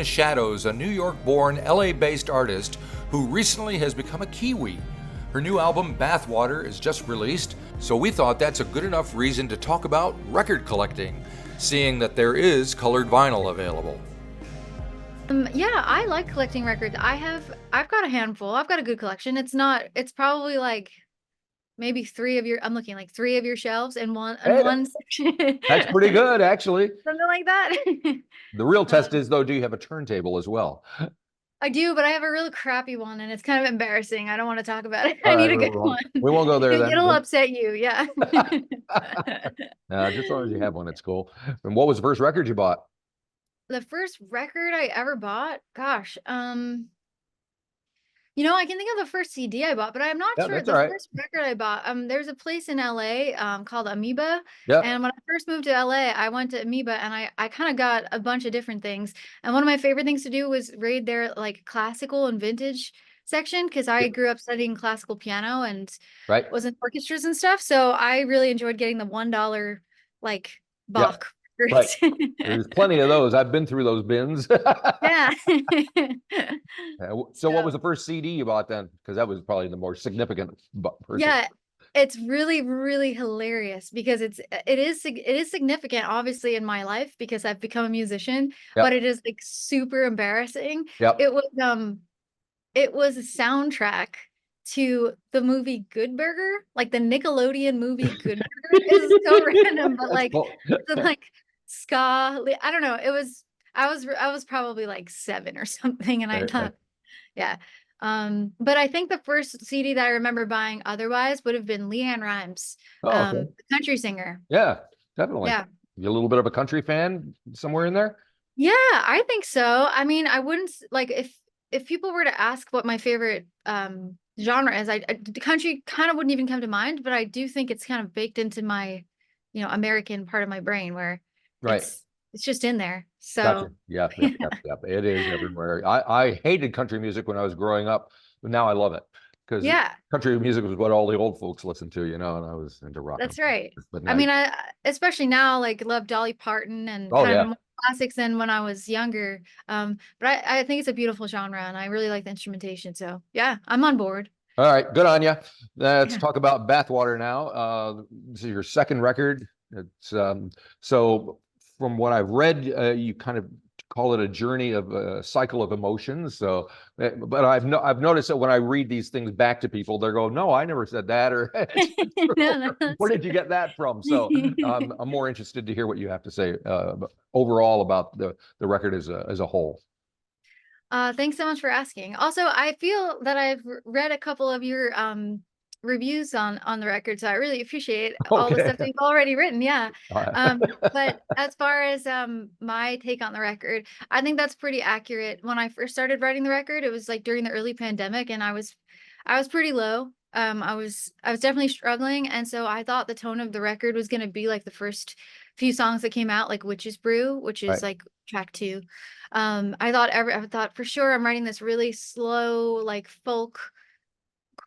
the Shadows, a New York-born, LA-based artist who recently has become a Kiwi. Her new album, Bathwater, is just released, so we thought that's a good enough reason to talk about record collecting, seeing that there is colored vinyl available. Yeah, I like collecting records. I've got a handful. I've got a good collection. It's probably like maybe I'm looking like three of your shelves in Hey, one section. that's pretty good, actually. Something like that. The real Um, test is, though, do you have a turntable as well? I do, but I have a really crappy one and it's kind of embarrassing. I don't want to talk about it. All I right, need a good one. we won't go there then. It'll upset you. Yeah. Just as long as you have one, it's cool. And what was the first record you bought? The first record I ever bought, gosh, I can think of the first CD I bought, but I'm not Yeah, sure that's all the right. first record I bought. There's a place in LA called Amoeba, Yep. and when I first moved to LA, I went to Amoeba and I kind of got a bunch of different things. And one of my favorite things to do was raid their like classical and vintage section because I grew up studying classical piano and Right. was in orchestras and stuff. So I really enjoyed getting the $1 like Yep. Bach Right. records. There's plenty of those. I've been through those bins. Yeah. So what So was the first CD you bought then? Because that was probably the more significant purchase. yeah, it's really, really hilarious because it is significant, obviously, in my life because I've become a musician, but Yep. it is like super embarrassing. Yep. It was a soundtrack to the movie Good Burger, like the Nickelodeon movie Good Burger. Is so random, but That's like cool. the like ska. I don't know. I was probably like 7 or something, and I Right, right. thought, yeah. But I think the first CD that I remember buying otherwise would have been Leanne Rimes, Oh, okay. the country singer. Yeah, definitely. Yeah. You a little bit of a country fan somewhere in there? Yeah, I think so. I mean, I wouldn't like if people were to ask what my favorite genre is, the country kind of wouldn't even come to mind, but I do think it's kind of baked into my, American part of my brain where Right. it's just in there. Gotcha. So, Yeah, yeah. yep, yep, yep. It is everywhere. I hated country music when I was growing up, but now I love it because Yeah. country music was what all the old folks listened to, and I was into rock and That's roll. right. But I now, mean, I especially now like love Dolly Parton and oh kind of yeah. more classics than when I was younger. But I think it's a beautiful genre and I really like the instrumentation. So yeah, I'm on board. All right, good on you. Let's Yeah. talk about Bathwater now. This is your second record. It's so from what I've read, you kind of call it a journey of a cycle of emotions. So, but I've noticed that when I read these things back to people, they're going, "No, I never said that," or No, no, "Where that's did you get that from?" So, true. I'm more interested to hear what you have to say overall about the record as a whole. Thanks so much for asking. Also, I feel that I've read a couple of your reviews on the record, so I really appreciate all the Okay. stuff that you've already written. Yeah. All But right. as far as my take on the record, I think that's pretty accurate. When I first started writing the record, it was like during the early pandemic, and I was pretty low. I was definitely struggling, and so I thought the tone of the record was gonna be like the first few songs that came out, like Witch's Brew, which is Right. like track 2. I thought for sure I'm writing this really slow, like folk,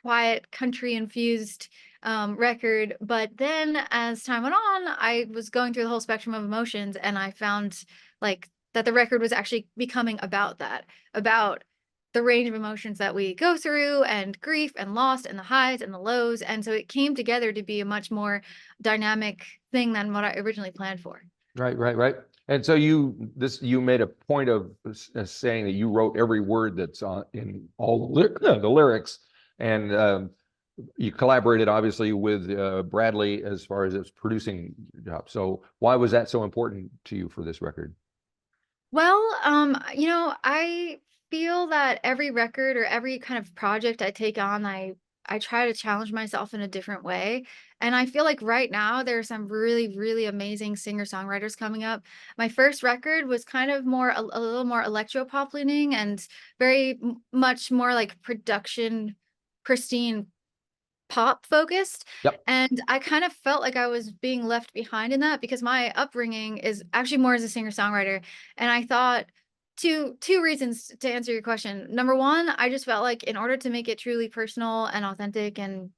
quiet, country infused record. But then as time went on, I was going through the whole spectrum of emotions, and I found like that the record was actually becoming about that, about the range of emotions that we go through, and grief and loss and the highs and the lows. And so it came together to be a much more dynamic thing than what I originally planned for. Right, right, right. And so you made a point of saying that you wrote every word that's on in all the lyrics, and you collaborated obviously with Bradley as far as its producing job. So why was that so important to you for this record? Well, I feel that every record or every kind of project I take on, I try to challenge myself in a different way. And I feel like right now there's some really, really amazing singer-songwriters coming up. My first record was kind of a little more electro-pop leaning and very much more like production, pristine pop focused, Yep. and I kind of felt like I was being left behind in that because my upbringing is actually more as a singer-songwriter, and I thought two reasons to answer your question. Number 1, I just felt like in order to make it truly personal and authentic and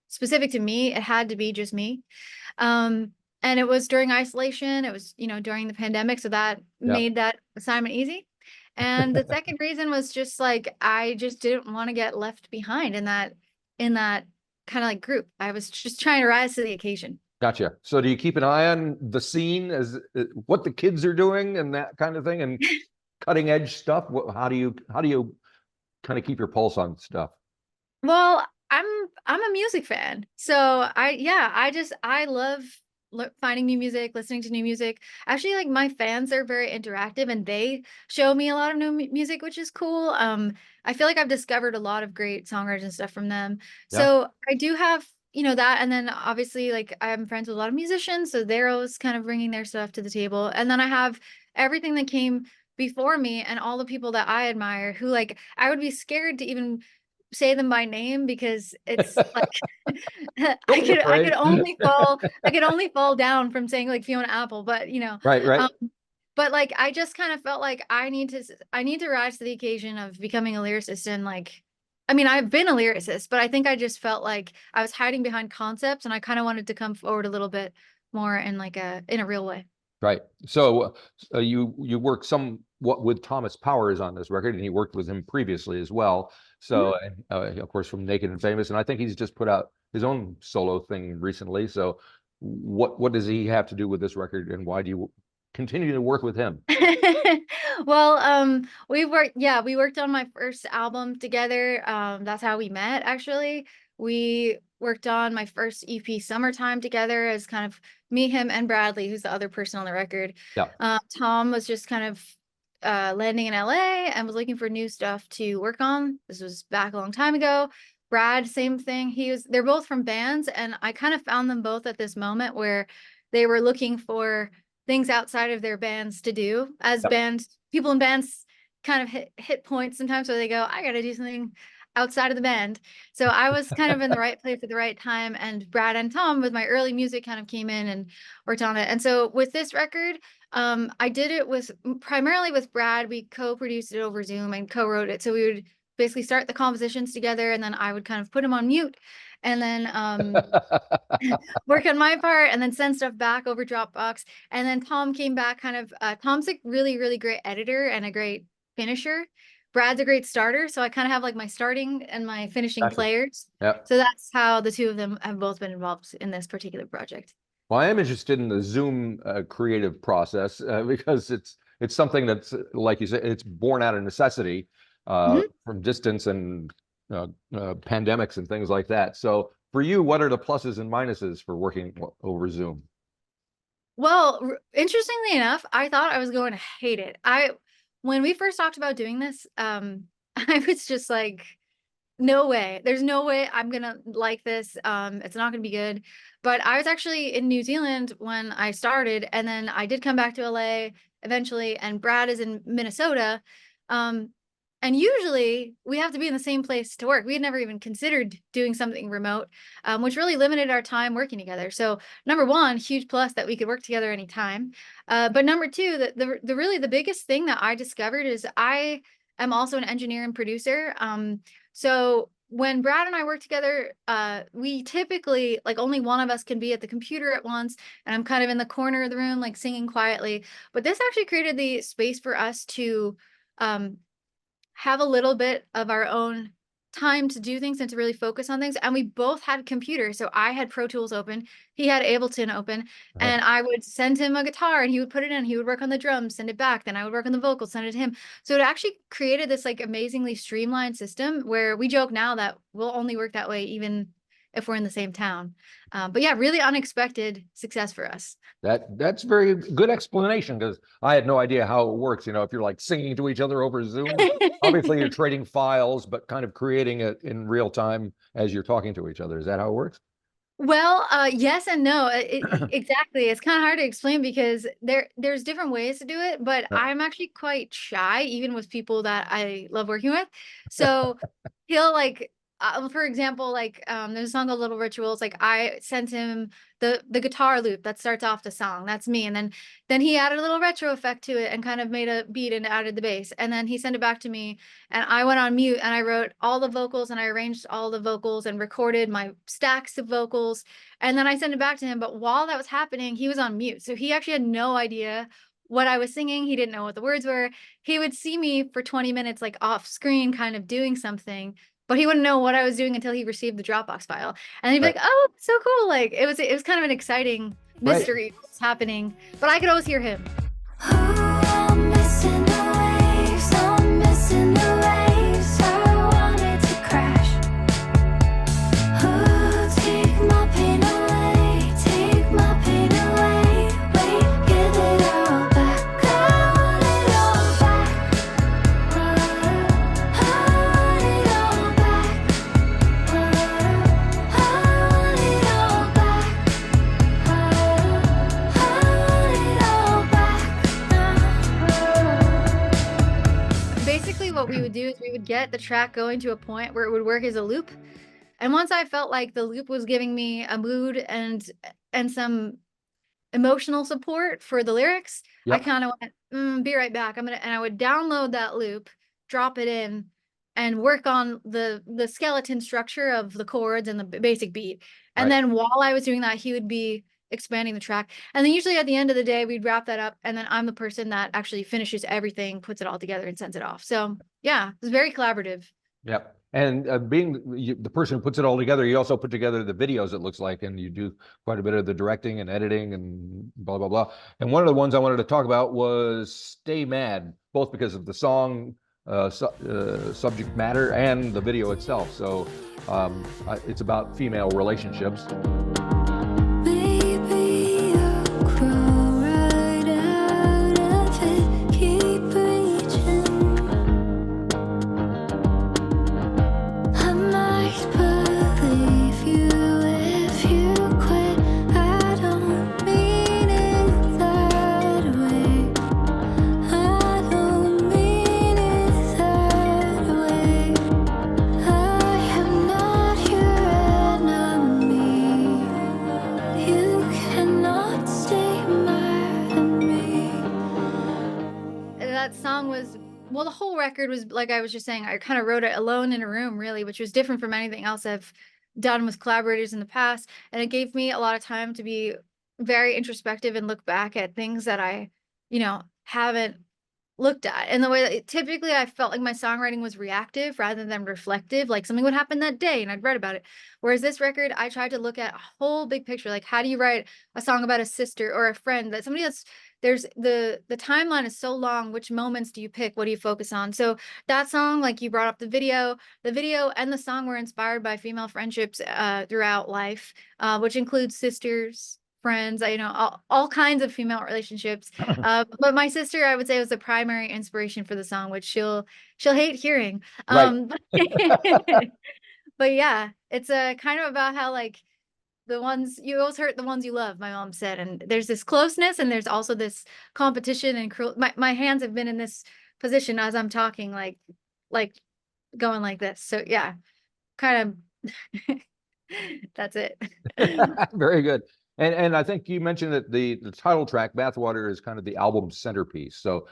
specific to me, it had to be just me. And it was during isolation, it was, during the pandemic, so that Yep. made that assignment easy. And the second reason was just like I just didn't want to get left behind in that kind of like group. I was just trying to rise to the occasion. Gotcha. So do you keep an eye on the scene as what the kids are doing and that kind of thing and cutting edge stuff? How do you kind of keep your pulse on stuff? Well, I'm a music fan. So I love finding new music, listening to new music. Actually, like my fans are very interactive and they show me a lot of new music, which is cool. I feel like I've discovered a lot of great songwriters and stuff from them. Yeah. So I do have, that. And then obviously like I'm friends with a lot of musicians, so they're always kind of bringing their stuff to the table. And then I have everything that came before me and all the people that I admire who like I would be scared to even say them by name because it's like Don't be I afraid. could only fall down from saying like Fiona Apple, but Right, right, um, but like I just kind of felt like I need to rise to the occasion of becoming a lyricist and like I mean I've been a lyricist, but I think I just felt like I was hiding behind concepts and I kind of wanted to come forward a little bit more in like a real way. right. So you work somewhat with Thomas Powers on this record, and he worked with him previously as well. So of course from Naked and Famous, and I think he's just put out his own solo thing recently. So what does he have to do with this record, and why do you continue to work with him? Well, we worked on my first album together. That's how we met, actually. We worked on my first EP, Summertime, together as kind of me, him, and Bradley, who's the other person on the record. Yeah. Tom was just kind of landing in LA and was looking for new stuff to work on. This was back a long time ago. Brad, same thing. They're both from bands, and I kind of found them both at this moment where they were looking for things outside of their bands to do as Yep. people in bands kind of hit points sometimes where they go, I gotta do something outside of the band. So I was kind of in the right place at the right time, and Brad and Tom with my early music kind of came in and worked on it. And so with this record, I did it with primarily with Brad. We co-produced it over Zoom and co-wrote it, so we would basically start the compositions together and then I would kind of put them on mute and then work on my part and then send stuff back over Dropbox. And then Tom came back kind of, Tom's a really, really great editor and a great finisher. Brad's a great starter. So I kind of have like my starting and my finishing Gotcha. players. Yeah. So that's how the two of them have both been involved in this particular project. Well, I am interested in the Zoom creative process because it's something that's like you said, it's born out of necessity Mhm. from distance and pandemics and things like that. So for you, what are the pluses and minuses for working over Zoom? Well, interestingly enough, I thought I was going to hate it. When we first talked about doing this, I was just like, no way. There's no way I'm gonna like this. It's not gonna be good. But I was actually in New Zealand when I started, and then I did come back to LA eventually, and Brad is in Minnesota. Um, and usually we have to be in the same place to work. We had never even considered doing something remote, which really limited our time working together. So number one, huge plus that we could work together anytime. But number two, the really the biggest thing that I discovered is I am also an engineer and producer. So when Brad and I work together, we typically like only one of us can be at the computer at once, and I'm kind of in the corner of the room, like singing quietly. But this actually created the space for us to um, have a little bit of our own time to do things and to really focus on things. And we both had computers. So I had Pro Tools open, he had Ableton open, Uh, and I would send him a guitar and he would put it in, he would work on the drums, send it back. Then I would work on the vocals, send it to him. So it actually created this like amazingly streamlined system where we joke now that we'll only work that way even if we're in the same town. But yeah, really unexpected success for us. that's very good explanation because I had no idea how it works. You know, if you're like singing to each other over Zoom, obviously you're trading files, but kind of creating it in real time as you're talking to each other. Is that how it works? Well, yes and no. Exactly. It's kind of hard to explain because there's different ways to do it, but Yeah. I'm actually quite shy, even with people that I love working with. So he'll like, for example, like there's a song called Little Rituals. Like I sent him the guitar loop that starts off the song. That's me, and then he added a little retro effect to it and kind of made a beat and added the bass, and then he sent it back to me, and I went on mute and I wrote all the vocals and I arranged all the vocals and recorded my stacks of vocals. And then I sent it back to him. But while that was happening, he was on mute. So he actually had no idea what I was singing. He didn't know what the words were. He would see me for 20 minutes, like off screen, kind of doing something, but he wouldn't know what I was doing until he received the Dropbox file. And he'd be Right. like, "Oh, so cool!" Like it was kind of an exciting Right. mystery what's happening, but I could always hear him. I'm missing the waves, I'm missing the waves. I wanted to crash. Oh, take my pain away, take my pain away. Wait, give it all back. I want it all back. I want it all back. I want it all back. I want it all back. Basically, what we would do is we would get the track going to a point where it would work as a loop. And once I felt like the loop was giving me a mood and some emotional support for the lyrics, I Yep. kind of went, be right back. And I would download that loop, drop it in, and work on the skeleton structure of the chords and the basic beat. And Right. then while I was doing that, he would be expanding the track. And then usually at the end of the day, we'd wrap that up. And then I'm the person that actually finishes everything, puts it all together, and sends it off. So yeah, it was very collaborative. Yep. And being the person who puts it all together, you also put together the videos, it looks like, and you do quite a bit of the directing and editing and blah, blah, blah. And one of the ones I wanted to talk about was Stay Mad, both because of the song subject matter and the video itself. So it's about female relationships. Baby, you'll grow right out of it. Keep reaching. I might believe you if you quit. I don't mean it that way. I don't mean it that way. I am not your enemy. You cannot stay mad at me. That song was, well, the whole record was, like I was just saying, I kind of wrote it alone in a room, really, which was different from anything else I've done with collaborators in the past. And it gave me a lot of time to be very introspective and look back at things that I, haven't looked at. And the way that typically I felt like my songwriting was reactive rather than reflective, like something would happen that day and I'd read about it. Whereas this record, I tried to look at a whole big picture. Like, how do you write a song about a sister or a friend, that somebody that's, there's the timeline is so long. Which moments do you pick? What do you focus on? So that song, like you brought up the video and the song were inspired by female friendships throughout life, which includes sisters, friends, all kinds of female relationships. But my sister, I would say, was the primary inspiration for the song, which she'll hate hearing. Right. But yeah, it's a kind of about how, like, the ones you always hurt the ones you love, my mom said. And there's this closeness and there's also this competition and cruel. My hands have been in this position as I'm talking, like going like this. So yeah, kind of that's it. Very good. And I think you mentioned that the title track, Bathwater, is kind of the album's centerpiece. So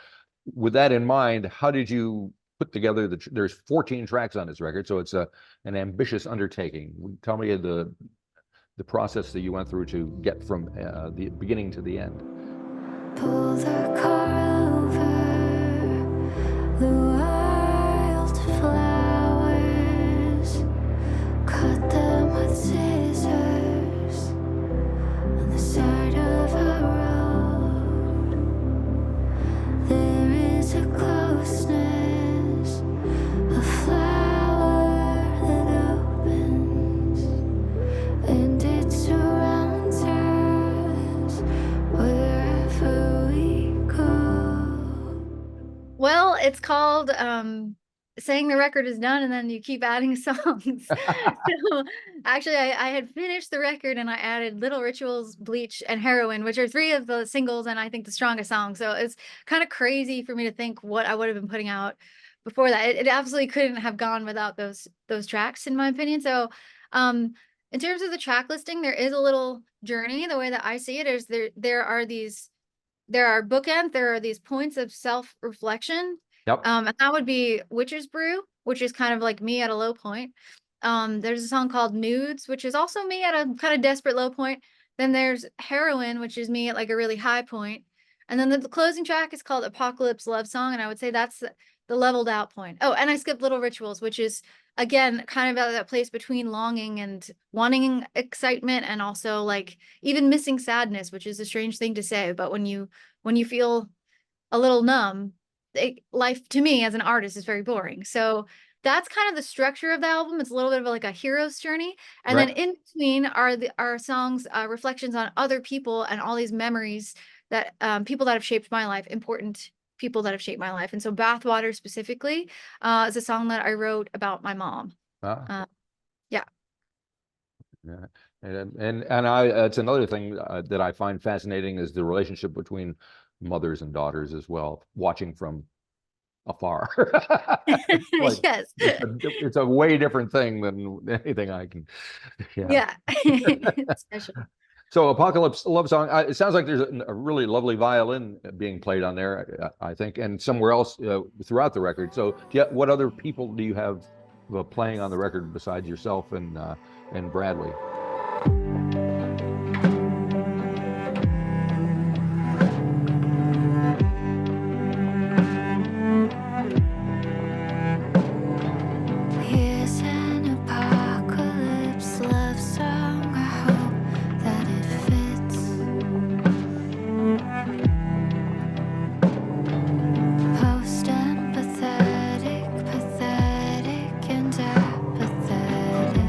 with that in mind, how did you put together there's 14 tracks on this record, so it's an ambitious undertaking. Tell me the process that you went through to get from the beginning to the end. Pull the car over the wildflowers, cut them with scissors on the side of a road. There is a closeness, a flower that opens, and it surrounds us wherever we go. Well, it's called saying the record is done and then you keep adding songs. So actually I had finished the record and I added Little Rituals, Bleach, and Heroin, which are three of the singles and I think the strongest songs. So it's kind of crazy for me to think what I would have been putting out before that. It absolutely couldn't have gone without those tracks, in my opinion. So in terms of the track listing, there is a little journey. The way that I see it is there are bookends, there are these points of self-reflection. Yep. And that would be Witch's Brew, which is kind of like me at a low point. There's a song called Nudes, which is also me at a kind of desperate low point. Then there's Heroin, which is me at like a really high point. And then the closing track is called Apocalypse Love Song, and I would say that's the leveled out point. Oh, and I skipped Little Rituals, which is again kind of at that place between longing and wanting excitement, and also like even missing sadness, which is a strange thing to say, but when you feel a little numb, life to me as an artist is very boring. So that's kind of the structure of the album. It's a little bit of like a hero's journey, and then Right. in between are our songs, reflections on other people and all these memories that people that have shaped my life, important people that have shaped my life. And so Bathwater specifically is a song that I wrote about my mom. Ah, Uh, yeah. yeah. And I, it's another thing that I find fascinating is the relationship between mothers and daughters as well, watching from afar. Like, Yes. it's a way different thing than anything I can, yeah. Yeah. It's special. So Apocalypse Love Song, it sounds like there's a really lovely violin being played on there, I think, and somewhere else throughout the record. So what other people do you have playing on the record besides yourself and Bradley? Here's an apocalypse love song. I hope that it fits. Post empathetic, pathetic, and apathetic.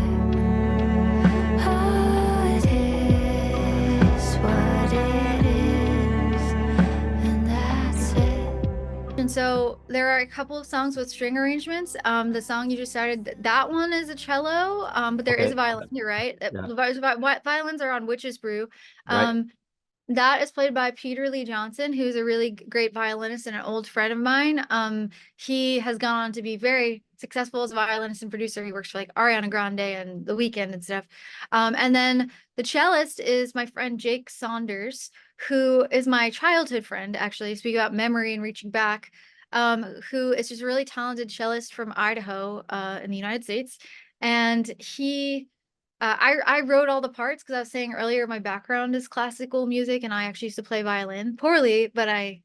Oh, it is what it is, and that's it. And so there are a couple of songs with string arrangements. The song you just started, that one is a cello, but there is Okay. a violin. You're right. Yeah. The violins are on Witch's Brew. Right. That is played by Peter Lee Johnson, who's a really great violinist and an old friend of mine. He has gone on to be very successful as a violinist and producer. He works for like Ariana Grande and The Weeknd and stuff. And then the cellist is my friend Jake Saunders, who is my childhood friend, actually. Speaking about memory and reaching back, who is just a really talented cellist from Idaho, in the United States. And he I wrote all the parts because I was saying earlier my background is classical music, and I actually used to play violin poorly, but I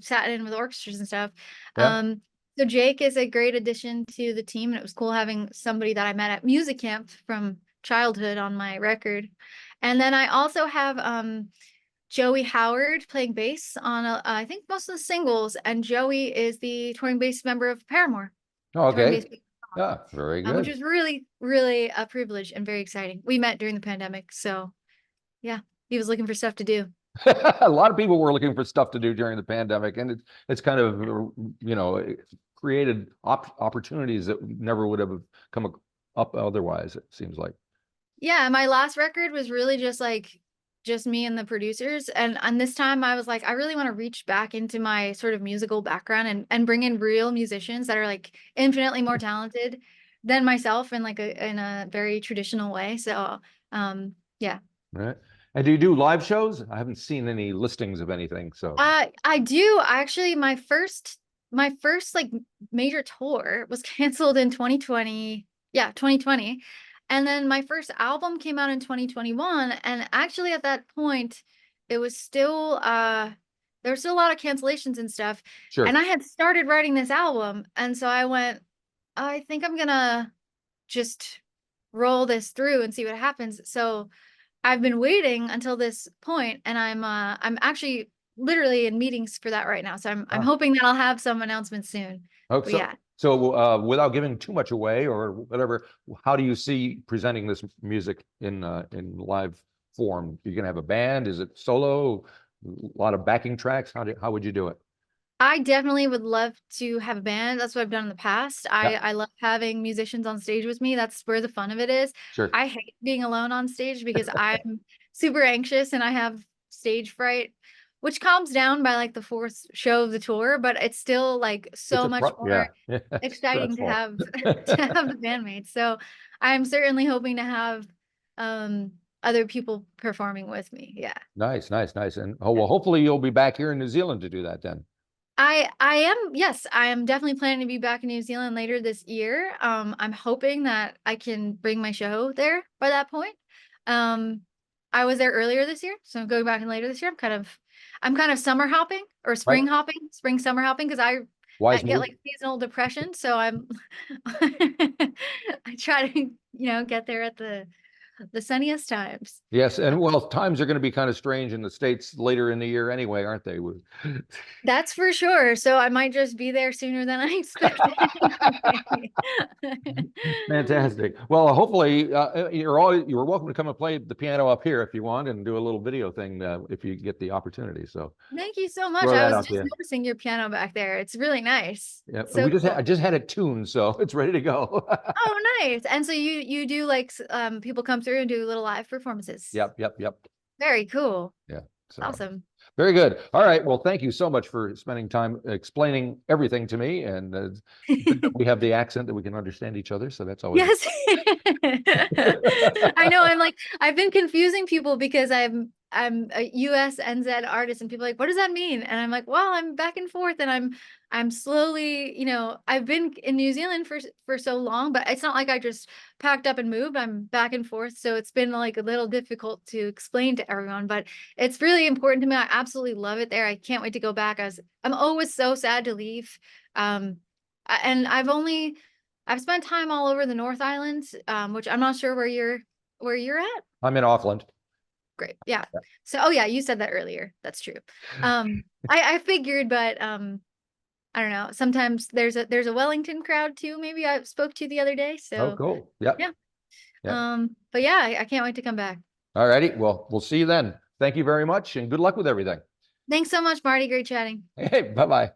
sat in with orchestras and stuff. Yeah. So Jake is a great addition to the team, and it was cool having somebody that I met at music camp from childhood on my record. And then I also have Joey Howard playing bass on I think most of the singles, and Joey is the touring bass member of Paramore. Oh, Touring okay. bass, Yeah, very which good. was really, really a privilege and very exciting. We met during the pandemic, so yeah, he was looking for stuff to do. A lot of people were looking for stuff to do during the pandemic, and it's kind of, created opportunities that never would have come up otherwise, it seems like. Yeah, my last record was really just me and the producers, and this time I was like, I really want to reach back into my sort of musical background and bring in real musicians that are like infinitely more talented than myself in like in a very traditional way. So yeah. Right. And do you do live shows? I haven't seen any listings of anything, so. I do actually. My first like major tour was canceled in 2020. Yeah, 2020. And then my first album came out in 2021. And actually at that point, it was still there were still a lot of cancellations and stuff. Sure. And I had started writing this album. And so I went, I think I'm gonna just roll this through and see what happens. So I've been waiting until this point, and I'm actually literally in meetings for that right now. So I'm Ah. hoping that I'll have some announcements soon. Okay, But yeah. so without giving too much away or whatever, how do you see presenting this music in live form? You're gonna have a band? Is it solo? A lot of backing tracks? How would you do it? I definitely would love to have a band. That's what I've done in the past. Yeah. I love having musicians on stage with me. That's where the fun of it is. Sure. I hate being alone on stage because I'm super anxious and I have stage fright, which calms down by like the fourth show of the tour, but it's still like so much more Yeah. exciting to have the bandmates. So I'm certainly hoping to have other people performing with me. Yeah. Nice. And well, hopefully you'll be back here in New Zealand to do that then. Yes, I am definitely planning to be back in New Zealand later this year. I'm hoping that I can bring my show there by that point. I was there earlier this year, so I'm going back in later this year. I'm kind of I'm kind of summer hopping or spring hopping, spring summer hopping, because I Wise get move. like seasonal depression. So I'm I try to, get there at the sunniest times. Yes, and well, times are going to be kind of strange in the States later in the year anyway, aren't they? That's for sure. So I might just be there sooner than I expected. Fantastic. Well, hopefully you're welcome to come and play the piano up here if you want and do a little video thing if you get the opportunity. So Thank you so much. throw I that was out just there. noticing your piano back there. It's really nice. Yeah, So I cool. just had it tuned, so it's ready to go. Oh, nice. And so you do like people come through and do little live performances. Yep. Very cool. Yeah. So Awesome. very good. All right. Well, thank you so much for spending time explaining everything to me. And we have the accent that we can understand each other. So that's always Yes. I know. I've been confusing people because I'm a US NZ artist and people are like, what does that mean? And I'm like, well, I'm back and forth and I'm slowly, I've been in New Zealand for so long, but it's not like I just packed up and moved. I'm back and forth. So it's been like a little difficult to explain to everyone, but it's really important to me. I absolutely love it there. I can't wait to go back. I'm always so sad to leave. And I've spent time all over the North Island, which I'm not sure where you're at. I'm in Auckland. Great. Yeah. So, oh yeah, you said that earlier. That's true. I figured, but I don't know. Sometimes there's a Wellington crowd too. Maybe I spoke to the other day. So Oh, cool. Yeah. But yeah, I can't wait to come back. All righty. Well, we'll see you then. Thank you very much and good luck with everything. Thanks so much, Marty. Great chatting. Hey, bye-bye.